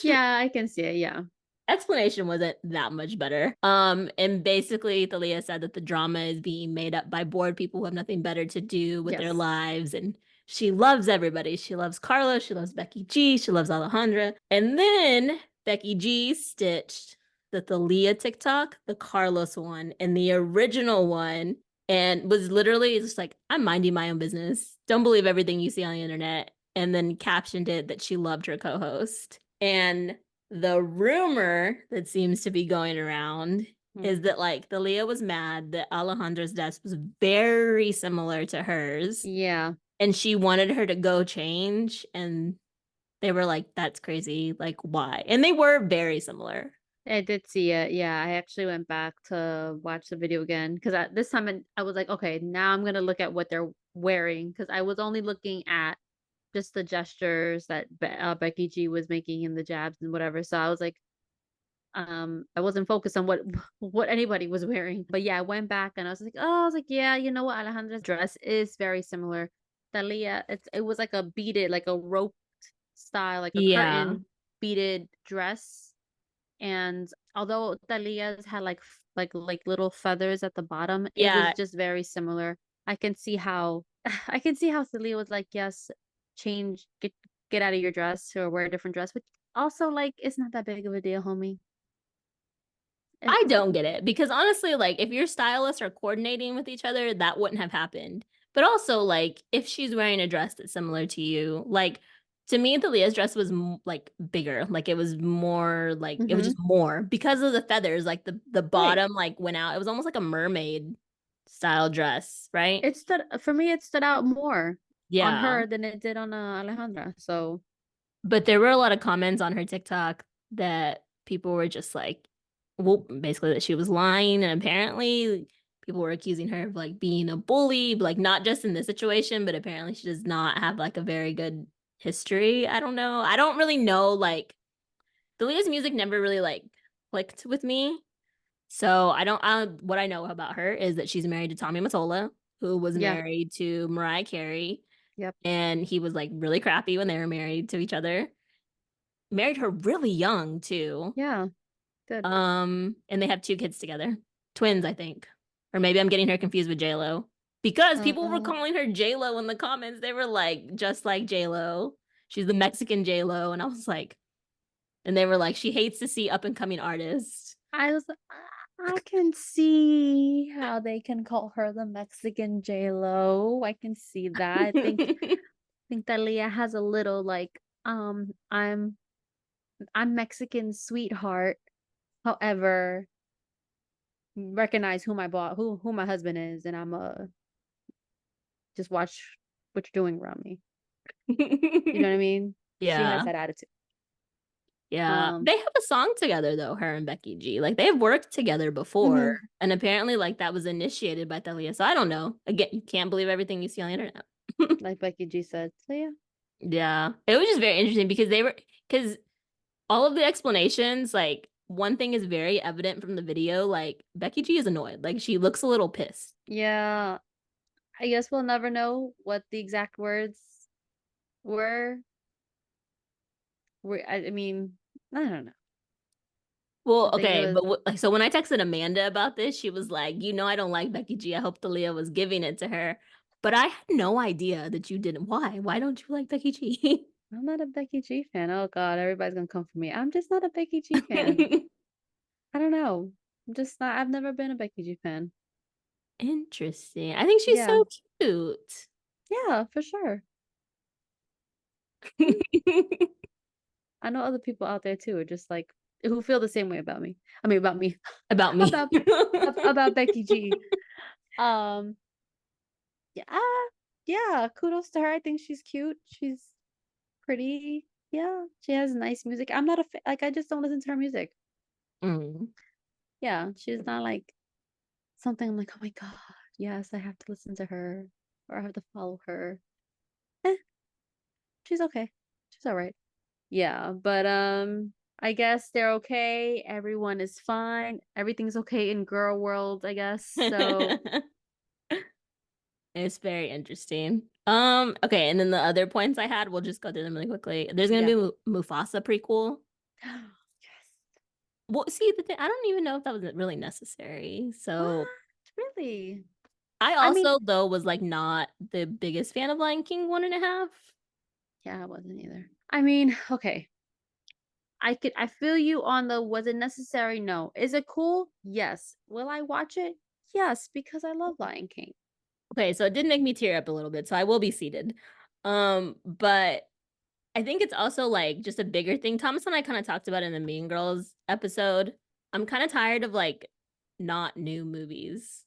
Yeah, I can see it. Yeah. explanation wasn't that much better. And basically Thalia said that the drama is being made up by bored people who have nothing better to do with their Yes. lives. And she loves everybody. She loves Carlos, she loves Becky G, she loves Alejandra. And then Becky G stitched the Thalia TikTok, the Carlos one, and the original one, and was literally just like, I'm minding my own business. Don't believe everything you see on the internet. And then captioned it that she loved her co-host. And the rumor that seems to be going around is Mm. that like the Leah was mad that Alejandra's desk was very similar to hers, Yeah. and she wanted her to go change, and they were like, that's crazy, like why? And they were very similar. I did see it. Yeah, I actually went back to watch the video again because this time I was like, okay, now I'm gonna look at what they're wearing because I was only looking at just the gestures that Becky G was making in the jabs and whatever. So I was like, I wasn't focused on what what anybody was wearing. But yeah, I went back and I was like, yeah, you know what? Alejandra's dress is very similar. Thalia, it was like a beaded, like a rope style, like a Yeah. curtain beaded dress. And although Thalia's had like little feathers at the bottom, it was Yeah. just very similar. I can see how I can see how Thalia was like, yes, change, get out of your dress or wear a different dress, which also like it's not that big of a deal, homie. I It's don't get it because honestly, like if your stylists are coordinating with each other, that wouldn't have happened. But also, like if she's wearing a dress that's similar to you, like to me, the Leah's dress was like bigger, like it was more, like it was mm-hmm. just more because of the feathers. Like the Right. bottom like went out. It was almost like a mermaid style dress, right? It stood for me, it stood out more. on Yeah. her than it did on Alejandra. So But there were a lot of comments on her TikTok that people were just like, well, basically that she was lying, and apparently people were accusing her of like being a bully, like not just in this situation, but apparently she does not have like a very good history. I don't know. I don't really know like Delia's music never really like clicked with me. So what I know about her is that she's married to Tommy Mottola, who was yeah, married to Mariah Carey, yep, and he was like really crappy when they were married to each other. Married her really young too. yeah, good. And they have two kids together. Twins, I think. Or maybe I'm getting her confused with J-Lo. Because people were Uh, calling her J-Lo in the comments. They were like, just like J-Lo. She's the Mexican J-Lo. And I was like, and they were like, she hates to see up and coming artists. I was I can see how they can call her the Mexican J Lo. I can see that. I think that Leah has a little like I'm Mexican sweetheart. However, recognize who my boss who my husband is, and I'm just watch what you're doing around me. You know what I mean? She has Yeah. that attitude. Yeah. Um, They have a song together though, her and Becky G. Like they've worked together before. mhm, And apparently like that was initiated by Thalia. So I don't know. Again, you can't believe everything you see on the internet. like Becky G said. So yeah, Yeah. It was just very interesting because because all of the explanations, like one thing is very evident from the video, like Becky G is annoyed. Like she looks a little pissed. yeah. I guess we'll never know what the exact words were. I mean, I don't know. Well, I think it okay, was. but like so when I texted Amanda about this, she was like, "You know, I don't like Becky G. I hope Talia was giving it to her." But I had no idea that you didn't. Why? Why don't you like Becky G? I'm not a Becky G fan. Oh God, everybody's gonna come for me. I'm just not a Becky G fan. I don't know. I'm just not. I've never been a Becky G fan. Interesting. I think she's Yeah, so cute. yeah, for sure. Mm, I know other people out there too, are just like who feel the same way about me. I mean, about me, About me. about about Becky G. Um, yeah, yeah. Kudos to her. I think she's cute. She's pretty. Yeah, she has nice music. I'm not a like. I just don't listen to her music. Mm. Yeah, she's not like something I'm like, oh my God, yes, I have to listen to her or I have to follow her. Eh, she's okay. She's all right. Yeah, but I guess they're okay. Everyone is fine. Everything's okay in girl world, I guess. So It's very interesting. Okay, and then the other points I had, we'll just go through them really quickly. There's gonna be yeah. a Mufasa prequel. Yes. Well, see, the thing, I don't even know if that was really necessary. What? So Really? I I mean, also, though, was like not the biggest fan of Lion King 1.5. yeah, I wasn't either. I mean, okay. I feel you on the was it necessary? No. Is it cool? Yes. Will I watch it? Yes, because I love Lion King. Okay, so it did make me tear up a little bit, so I will be seated. But I think it's also like just a bigger thing. Thomas and I kind of talked about it in the Mean Girls episode. I'm kind of tired of like not new movies,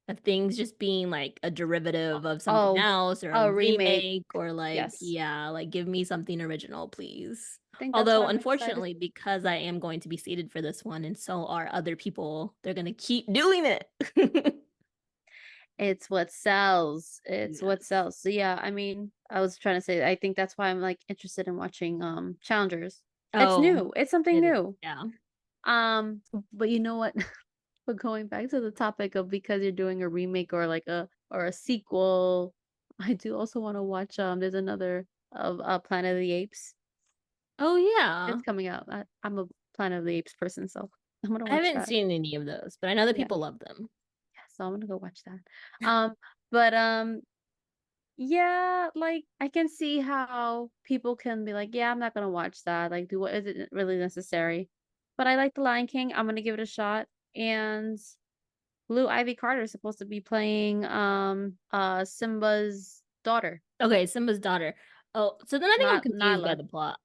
of things just being like a derivative of something Oh, else or a a remake. remake or like, Yes. yeah, like give me something original, please. I think that's Although, why I'm excited. unfortunately, because I am going to be seated for this one and so are other people, they're going to keep doing it. It's what sells. It's what Yes. sells. So yeah, I mean, I was trying to say I think that's why I'm like interested in watching Challengers. It's Oh, new. It's something it is. new. Yeah. But you know what? But going back to the topic of because you're doing a remake or like a sequel, I do also want to watch there's another of Planet of the Apes. Oh, yeah. It's coming out. I'm a Planet of the Apes person, so I'm gonna I watch haven't that. seen any of those, but I know that Yeah. people love them. Yeah, so I'm gonna go watch that. Um, but yeah, like I can see how people can be like, yeah, I'm not gonna watch that. Like, do what is it really necessary? But I like The Lion King. I'm gonna give it a shot. And Blue Ivy Carter is supposed to be playing Simba's daughter, Okay, Simba's daughter. Oh, so then I think I'm not confused by Nala. the plot.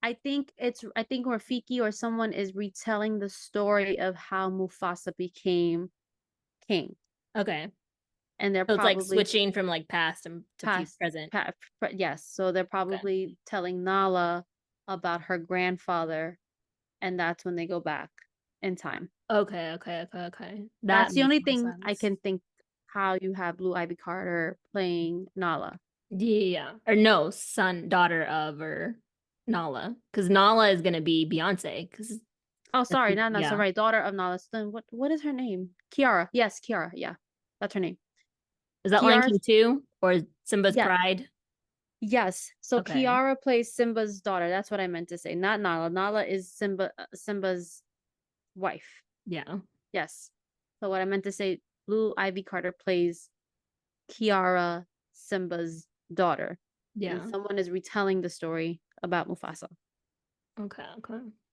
I think Rafiki or someone is retelling the story of how Mufasa became king. Okay. and they're So it's like probably switching from like past to past present. yes, so they're Okay. probably telling Nala about her grandfather, and that's when they go back in time. Okay. That That's the makes only more thing I sense. can think how you have Blue Ivy Carter playing Nala. Yeah. Or no, son, daughter of, or Nala. Because Nala is gonna be Beyonce. Because Oh, sorry, no, no, so yeah. right, daughter of Nala. So then what is her name? Kiara. Yes, Kiara. Yeah, that's her name. Is that Lion Kiara's King 2 or Simba's yeah, Pride? yes. So Okay. Kiara plays Simba's daughter. That's what I meant to say. Not Nala. Nala is Simba's wife. Yeah. Yes. So what I meant to say, Blue Ivy Carter plays Kiara, Simba's daughter, and Yeah. someone is retelling the story about Mufasa. Okay.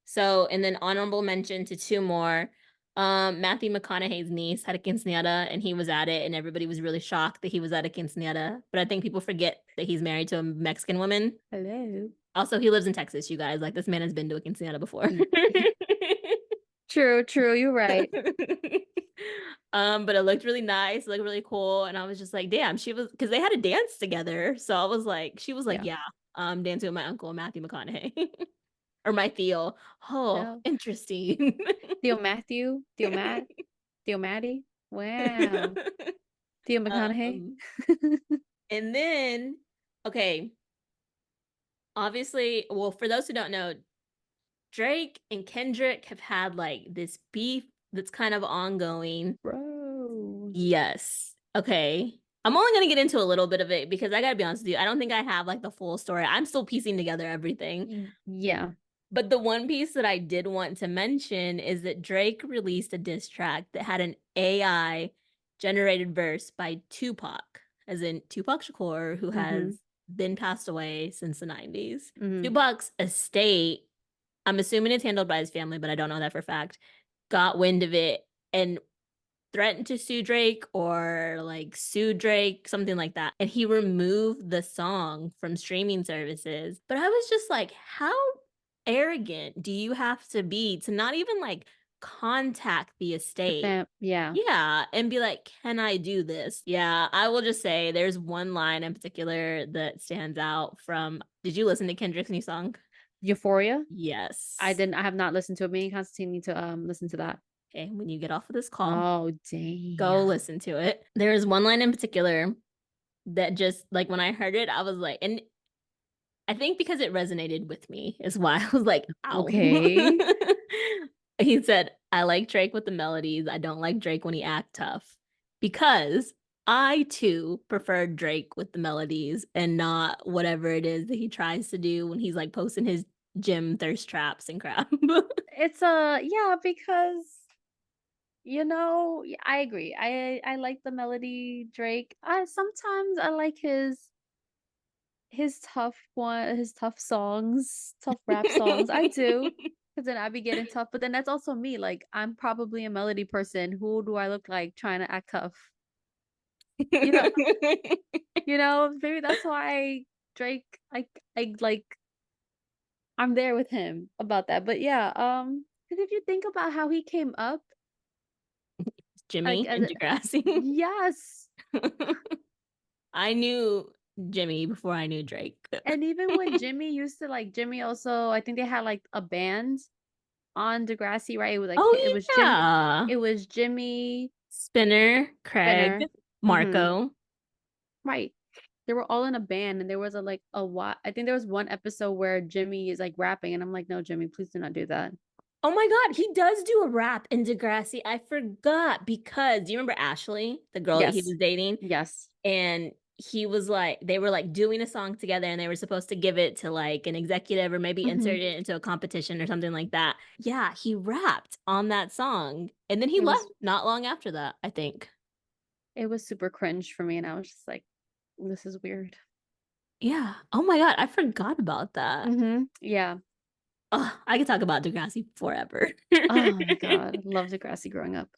So, and then honorable mention to two more. Matthew McConaughey's niece had a quinceañera and he was at it, and everybody was really shocked that he was at a quinceañera. But I think people forget that he's married to a Mexican woman. Hello. Also, he lives in Texas, you guys. Like, this man has been to a quinceañera before. Y- True, true. You're right. But it looked really nice, it looked really cool, and I was just like, damn, she was because they had a dance together. So I was like, she was like, Yeah. yeah, dancing with my uncle Matthew McConaughey or my Theo. Oh, Oh, interesting. Theo Matthew, Theo Matt, Theo Maddie. Wow. Theo McConaughey. Um, and then, okay, obviously, well, for those who don't know, Drake and Kendrick have had like this beef that's kind of ongoing. Bro. Yes. Okay. I'm only going to get into a little bit of it because I got to be honest with you. I don't think I have like the full story. I'm still piecing together everything. Yeah. But the one piece that I did want to mention is that Drake released a diss track that had an AI generated verse by Tupac, as in Tupac Shakur, who Mm-hmm. has been passed away since the 90s. Mm-hmm. Tupac's estate, I'm assuming it's handled by his family, but I don't know that for a fact, got wind of it and threatened to sue Drake or like sue Drake, something like that. And he removed the song from streaming services. But I was just like, how arrogant do you have to be to not even like contact the The estate? fam. Yeah. Yeah, and be like, can I do this? Yeah, I will just say there's one line in particular that stands out from. Did you listen to Kendrick's new song? Euphoria. I Yes. didn't. I have not listened to it. Me and Constantine need to listen to that. Okay, when you get off of this call, Oh go damn. listen to it. There's one line in particular that just like when I heard it, I was like, and I think because it resonated with me is why I was like, ow. Okay. He said, I like Drake with the melodies. I don't like Drake when he act tough because I too prefer Drake with the melodies and not whatever it is that he tries to do when he's like posting his gym thirst traps and crap. It's a yeah because I agree. I like the melody Drake. I sometimes I like his tough songs, tough rap songs. I do. Because then I be getting tough. But then that's also me. Like I'm probably a melody person. Who do I look like trying to act tough? You know, maybe that's why Drake I like I'm there with him about that. But yeah, because if you think about how he came up, like Jimmy as and Degrassi. yes. I knew Jimmy before I knew Drake. And even when Jimmy used to like Jimmy also, I think they had like a band on Degrassi, right? It was like Oh yeah. it was Jimmy Spinner, Craig, Benner. Mm-hmm. Marco. Right. They were all in a band and there was I think there was one episode where Jimmy is like rapping and I'm like, no, Jimmy, please do not do that. Oh my God, he does do a rap in Degrassi. I forgot because do you remember Ashley, the girl that he Yes. was dating? Yes. And he was like, they were like doing a song together and they were supposed to give it to like an executive or maybe Mm-hmm. insert it into a competition or something like that. Yeah, he rapped on that song. And then he It left was not long after that, I think. it was super cringe for me and I was just like, this is weird. Yeah. Oh my God, I forgot about that. Mm-hmm. Yeah. Oh, I could talk about Degrassi forever. Oh my God. I loved Degrassi growing up.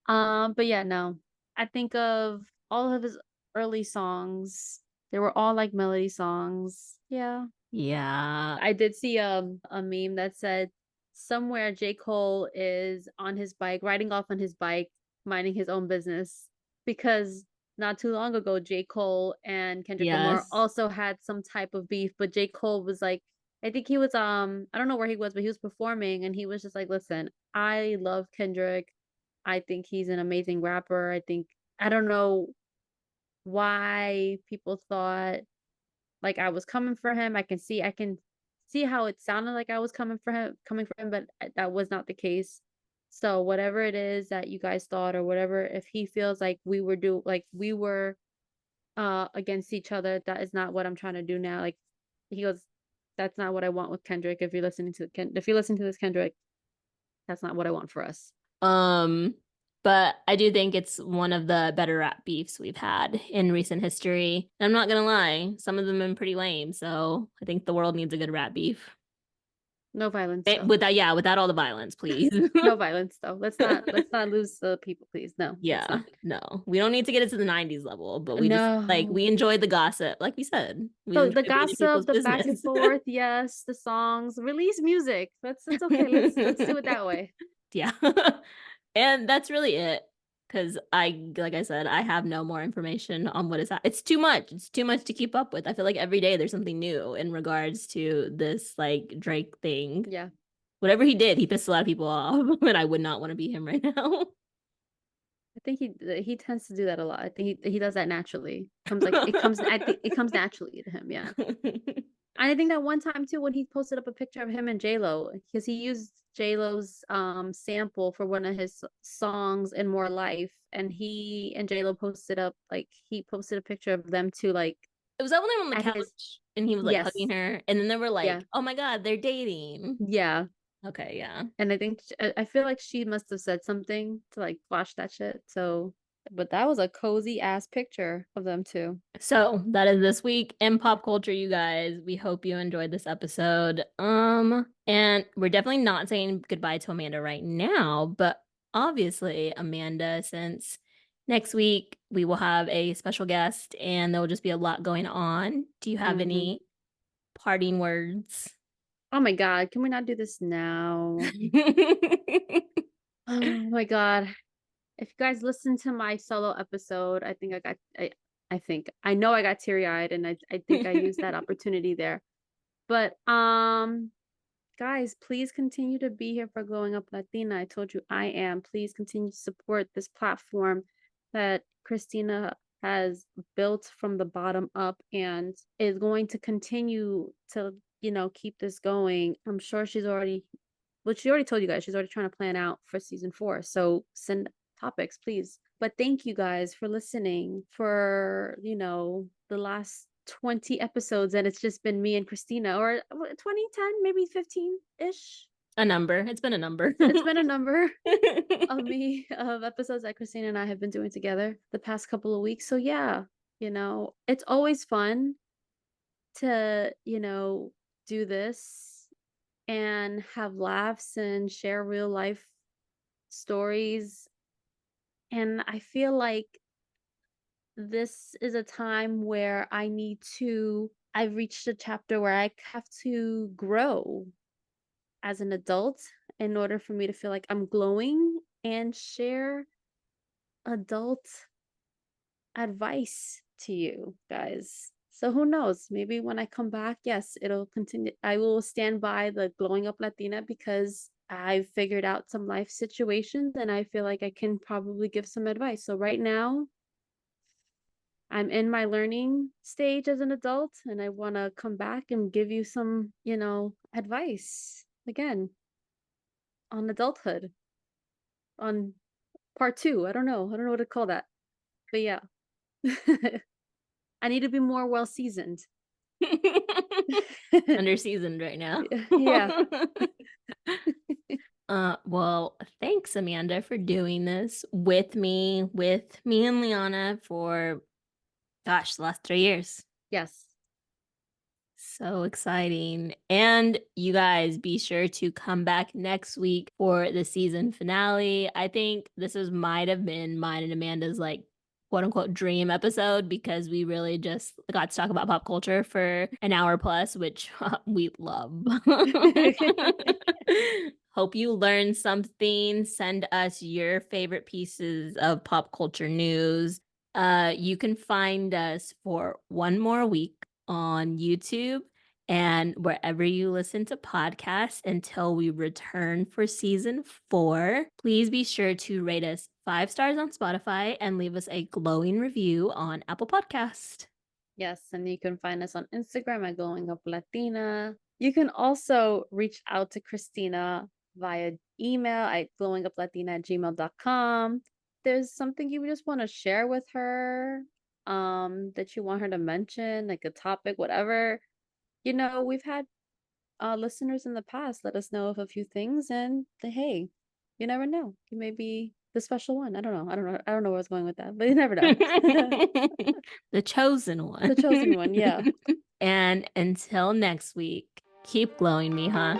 But yeah, no. I think of all of his early songs. They were all like melody songs. Yeah. Yeah. I did see a meme that said somewhere J. Cole is on his bike, riding off on his bike, minding his own business because not too long ago, J. Cole and Kendrick Lamar Yes. also had some type of beef, but J. Cole was like, I think he was I don't know where he was, but he was performing and he was just like, listen, I love Kendrick. I think he's an amazing rapper. I don't know why people thought like I was coming for him. I can see how it sounded like I was coming for him, but that was not the case. So whatever it is that you guys thought or whatever, if he feels like we were against each other, that is not what I'm trying to do now. Like he goes, that's not what I want with Kendrick. If you listen to this Kendrick, that's not what I want for us. Um, but I do think it's one of the better rap beefs we've had in recent history. And I'm not gonna lie, some of them have been pretty lame, so I think the world needs a good rap beef. No violence though. Without, yeah, without all the violence, please. No violence though. Let's not lose the people, please. No, let's Yeah, not. no, we don't need to get it to the 90s level, but we just like No. we enjoy the gossip, like we said, we So the enjoy being in gossip, people's the back and business. forth, yes, the songs, release music. That's okay. Let's do it that way. Yeah. And that's really it. Because like I said, I have no more information on what is that. It's too much. It's too much to keep up with. I feel like every day there's something new in regards to this like Drake thing. Yeah. Whatever he did, he pissed a lot of people off, and I would not want to be him right now. I think he tends to do that a lot. I think he does that naturally. I think it comes naturally to him, yeah. And I think that one time too when he posted up a picture of him and J-Lo because he used J-Lo's sample for one of his songs in More Life and he and J-Lo posted up like he posted a picture of them two like It was that when they were on the at his couch and he was like hugging yes. her, and then they were Yeah. like, "Oh my God, they're dating." Yeah. Okay, yeah. And I think I feel like she must have said something to like flash that shit. So, but that was a cozy ass picture of them two. So that is this week in pop culture, you guys. We hope you enjoyed this episode. And we're definitely not saying goodbye to Amanda right now, but obviously, Amanda, since next week we will have a special guest and there will just be a lot going on. Do you have Hmm. any parting words? Oh my God, can we not do this now? Oh my God. If you guys listen to my solo episode, I think I know I got teary-eyed and I think I used that opportunity there. But guys, please continue to be here for Growing Up Latina. I told you I am. Please continue to support this platform that Christina has built from the bottom up and is going to continue to, keep this going. I'm sure she already told you guys, she's already trying to plan out for season 4. So send topics, please. But thank you guys for listening for, the last 20 episodes. And it's just been me and Christina, or 2010, maybe 15-ish. A number. It's been a number. It's been a number of episodes that Christina and I have been doing together the past couple of weeks. So yeah, it's always fun to, do this and have laughs and share real life stories. And I feel like this is a time where I've reached a chapter where I have to grow as an adult in order for me to feel like I'm glowing and share adult advice to you guys. So who knows? Maybe when I come back, yes, it'll continue. I will stand by the Glowing Up Latina because I've figured out some life situations and I feel like I can probably give some advice. So right now, I'm in my learning stage as an adult and I want to come back and give you some, advice again on adulthood, on part 2. I don't know. I don't know what to call that. But yeah. I need to be more well seasoned. Under seasoned right now. Yeah. Well, thanks, Amanda, for doing this with me and Liana for, gosh, the last 3 years. Yes. So exciting. And you guys be sure to come back next week for the season finale. I think might have been mine and Amanda's like quote unquote dream episode because we really just got to talk about pop culture for an hour plus, which we love. Hope you learned something. Send us your favorite pieces of pop culture news. You can find us for one more week on YouTube and wherever you listen to podcasts until we return for season 4. Please be sure to rate us 5 stars on Spotify and leave us a glowing review on Apple Podcast. Yes, and you can find us on Instagram at Glowing Up Latina. You can also reach out to Christina via email at glowinguplatina@gmail.com. There's something you just want to share with her, that you want her to mention, like a topic, whatever. We've had listeners in the past let us know of a few things, and hey, you never know. You may be the special one. I don't know. I don't know where I was going with that, but you never know. The chosen one. The chosen one, yeah. And until next week, keep glowing me, huh?